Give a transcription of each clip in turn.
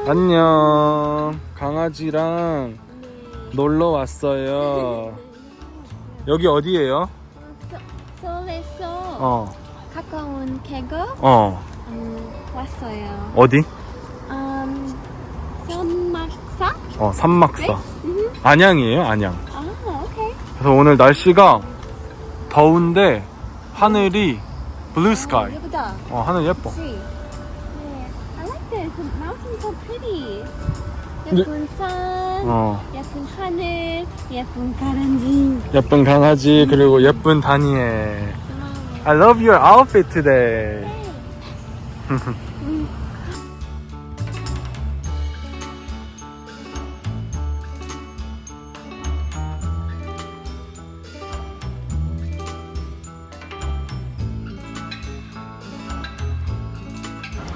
안녕. 강아지랑 놀러 왔어요. 여기 어디예요? 서울에서 가까운 계곡 왔어요. 어디? 산막사? 산막사. 네? 안양이에요, 안양. 오케이. 그래서 오늘 날씨가 더운데 하늘이 blue sky. 예쁘다. 하늘 예뻐. Yeah. I like this. The mountains so pretty. 근데- 예쁜 산, 예쁜 하늘, 예쁜 강아지. 예쁜 강아지 그리고 예쁜 다니엘. I love your outfit today.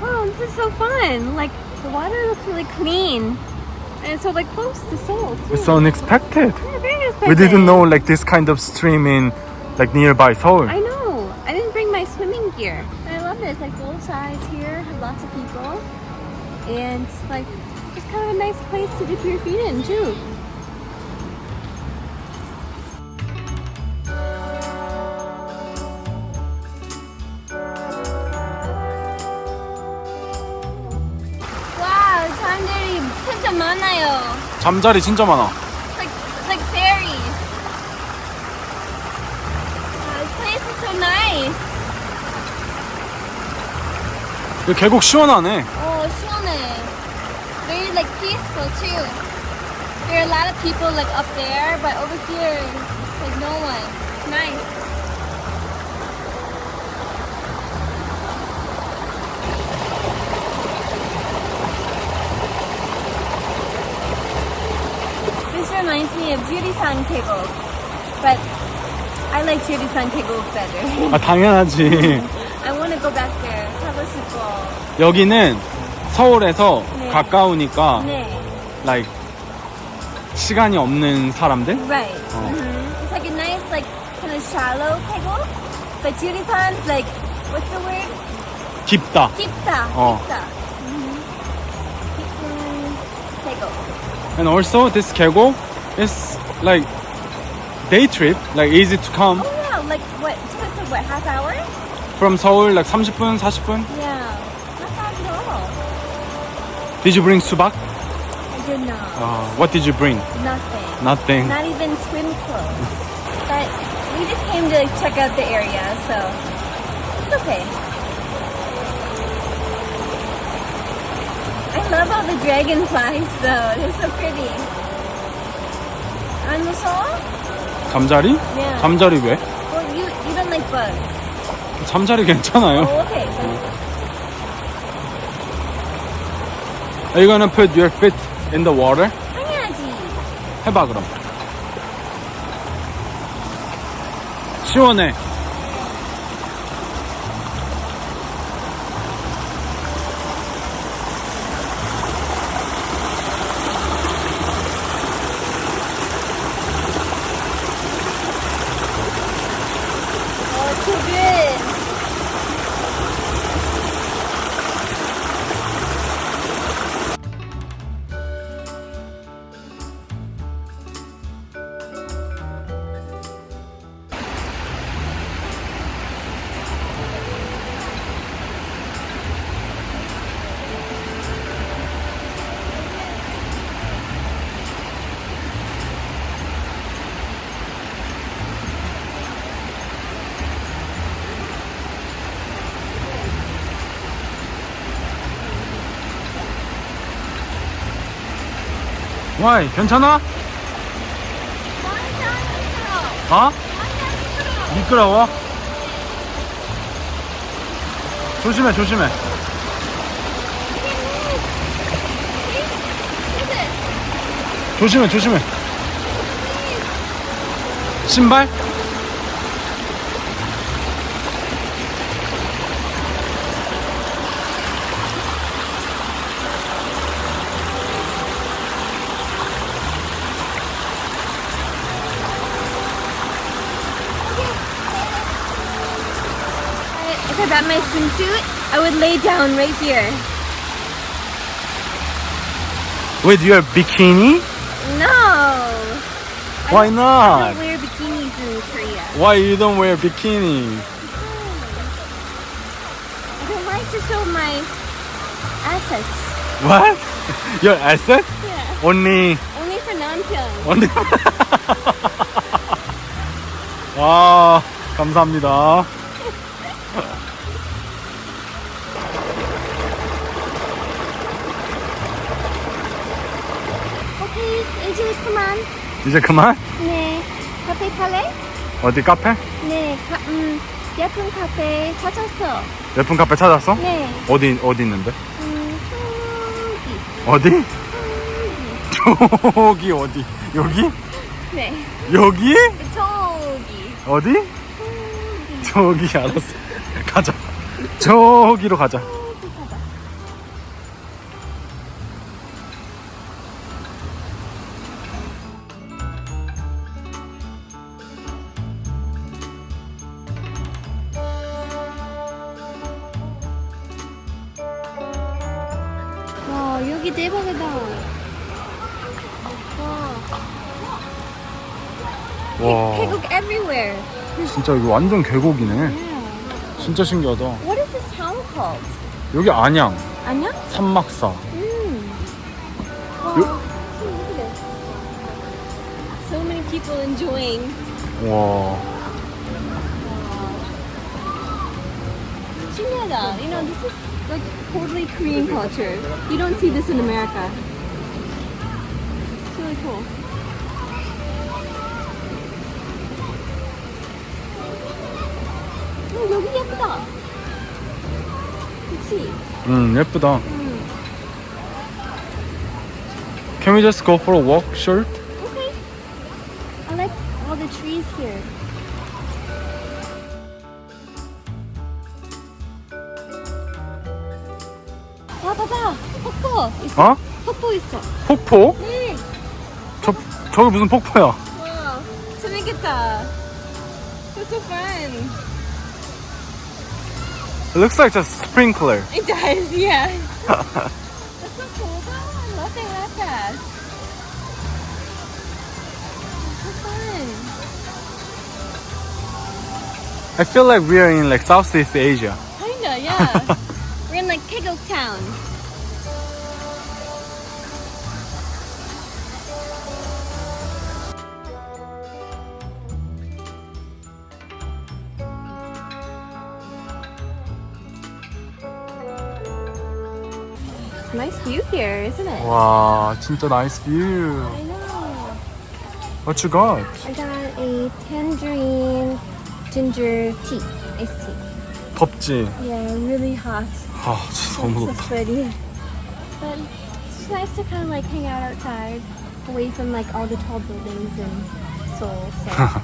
Wow, this is so fun. Like the water looks really clean, and it's so like close to Seoul too. It's so unexpected. Yeah, very unexpected. We didn't know like this kind of stream in like nearby Seoul. I know. I didn't bring my swimming gear. I love this. Like both sides here have lots of people, and like it's kind of a nice place to dip your feet in too. Wow, 사람들이 진짜 많아요. 잠자리 진짜 많아. Like fairies. Wow, this place is so nice. 여기 계곡 시원하네. Oh, 시원해. Very like peaceful too. There are a lot of people like up there, but over here, like no one. It's nice. This reminds me of Jurisan 계곡, but I like Jurisan 계곡 better. 당연하지. I want to go back there. 가고 싶어. 여기는 서울에서 네. 가까우니까 네. like 시간이 없는 사람들? Right. It's like a nice, like, kind of shallow 계곡. But Jurisan's like, what's the word? 깊다. 깊다. 어. 깊다. 깊은 계곡. And also this 계곡 is like day trip, like easy to come Oh yeah, like what? It took us what, half hour? from Seoul, like 30분, 40분. Yeah. Not bad at all. Did you bring 수박? I did not. What did you bring? Nothing. Nothing. Not even swim clothes. But we just came to like, check out the area, so it's okay. I love all the dragonflies though. They're so pretty. 안 무서워? 잠자리? Yeah. 잠자리 왜? Well, you don't like bugs. 잠자리 괜찮아요. Oh, okay. Are you gonna put your feet in the water? 당연하지. 해봐 그럼. 시원해. Oh, it's so good. Why? 괜찮아? 미끄러워? 조심해, 조심해. 조심해, 조심해. 신발? If I got my swimsuit, I would lay down right here. With your bikini? No. Why I not? don't wear bikinis in Korea. Why you don't wear bikinis? I don't like to show my assets. What? Your asset? Yeah. Only Only for 남편. only. 아, 감사합니다. 오케이, 이제 그만. 이제 그만? 네. 카페 갈래? 어디 카페? 네. 예쁜 카페 찾았어. 예쁜 카페 찾았어? 네. 어디 있는데? 저기. 어디? 저기 어디? 여기? 네. 여기? 저기. 어디? 저기 알았어. 가자. 저기로 가자. 와, 여기 대박이다. 와. 와, 계곡 everywhere. 진짜 이거 완전 계곡이네. Yeah. 진짜 신기하다. What is this town called? 여기 안양 안녕? 산막사. 와, 요- look at this. So many people enjoying. 와, 신기하다. You know, this is like totally Korean culture. You don't see this in America. It's really cool. 여기 예쁘다. 그치? 예쁘다. Can we just go for a walk, sure? Okay. I like all the trees here. 와, 봐봐. 폭포 있어. 어? 폭포 있어. 폭포? 네. 저기 무슨 폭포야? 와, 재밌겠다. It's so fun. It looks like just sprinkler. It does, yeah. That's so cool though. Nothing like that. It's so fun. I feel like we are in like Southeast Asia. Kinda, yeah. We're in like Kegguk Town. It's a nice view here, isn't it? 와, 진짜 nice view. I know. What you got? I got a tangerine ginger tea, iced tea. 덥지? Yeah, really hot. 아, 진짜 너무 So 덥다. sweaty. But it's just nice to kind of like hang out outside, away from like all the tall buildings in Seoul. So,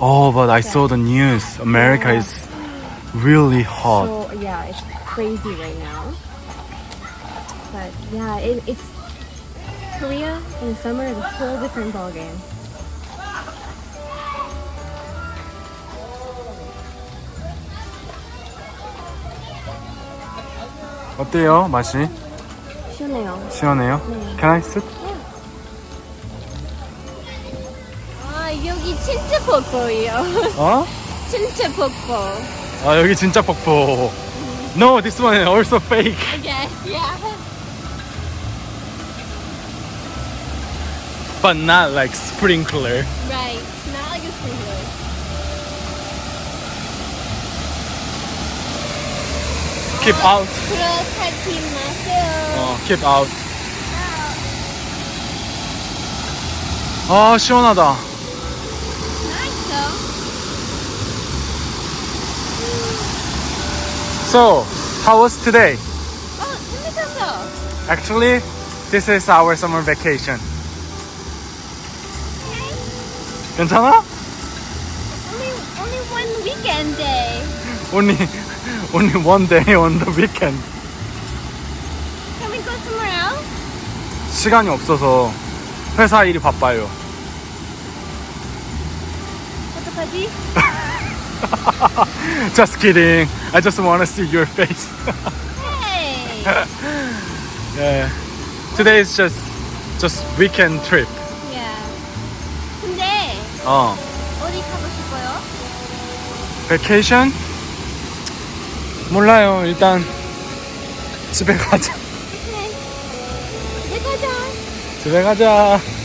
Oh, but I saw the news. America Yeah. is really hot. so yeah, it's crazy right now. But yeah, it's Korea in summer is a whole different ballgame. 어때요, 맛이? 시원해요. 시원해요? 네. Can I sit? 아, 여기 진짜 폭포예요. 어? 진짜 폭포. 아, 여기 진짜 폭포. No, this one is also fake. Okay, yeah. But not like sprinkler. Right, not like a sprinkler. Keep out. 그렇다지 마세요. Keep out. 아, 시원하다. Nice though. So, how was today? 재밌었어. Actually, this is our summer vacation. 괜찮아? Only one weekend day. Only one day on the weekend. Can we go somewhere else? 시간이 없어서 회사 일이 바빠요. 어떡하지? Just kidding. I just want to see your face. Hey. Yeah. Today is just just weekend trip. Yeah. 근데 어디 가고 싶어요? Vacation? 몰라요. 일단 집에 가자. 네. 내 가자. 집에 가자.